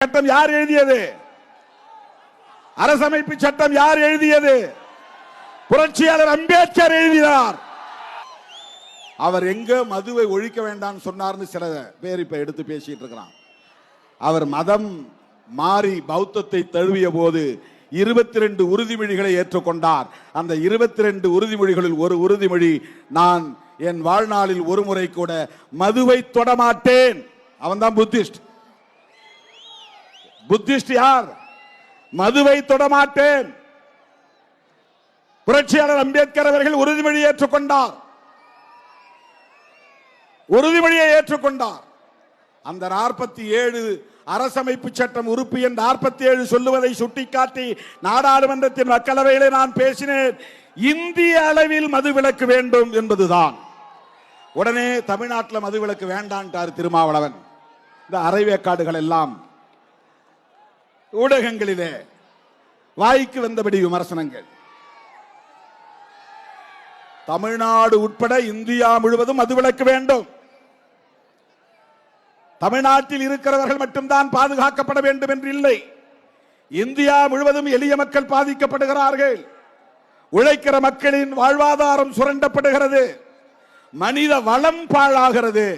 சட்டம் யார் எழுதியது? அரசமைப்பு சட்டம் யார் எழுதியது? புரட்சியாளர் அம்பேத்கர் எழுதினார். அவர் எங்க மதுவை ஒழிக்க வேண்டாம் சொன்னார்னு சில பேர் இப்ப எடுத்து பேசிட்டு இருக்கிறான். அவர் மதம் மாறி பௌத்தத்தை தழுவிய போது 22 உறுதிமொழிகளை ஏற்றுக்கொண்டார். அந்த 22 உறுதிமொழிகளில் ஒரு உறுதிமொழி, நான் என் வாழ்நாளில் ஒரு முறை கூட மதுவை தொடமாட்டேன். அவன் தான் புத்திஸ்ட். புத்திஸ்ட் யார்? மதுவை தொடமாட்டேன். புரட்சியாளர் அம்பேத்கர் அவர்கள் உறுதிமொழியை ஏற்றுக்கொண்டார். உறுதிமொழியை ஏற்றுக்கொண்டார். அந்த 47 அரசமைப்பு சட்டம் உறுப்பு எண் 47 சொல்லுவதை சுட்டிக்காட்டி நாடாளுமன்றத்தின் மக்களவையிலே நான் பேசினேன். இந்திய அளவில் மதுவிலக்கு வேண்டும் என்பதுதான். உடனே தமிழ்நாட்டில் மதுவிலக்கு வேண்டான்ட்டார் திருமாவளவன். இந்த அரைவேக்காடுகள் எல்லாம் ஊடகங்களிலே வாய்க்கு வந்தபடி விமர்சனங்கள். தமிழ்நாடு உட்பட இந்தியா முழுவதும் மதுவிலக்கு வேண்டும். தமிழ்நாட்டில் இருக்கிறவர்கள் மட்டும்தான் பாதுகாக்கப்பட வேண்டும் என்று இல்லை. இந்தியா முழுவதும் எளிய மக்கள் பாதிக்கப்படுகிறார்கள். உழைக்கிற மக்களின் வாழ்வாதாரம் சுரண்டப்படுகிறது. மனித வளம் பாழாகிறது.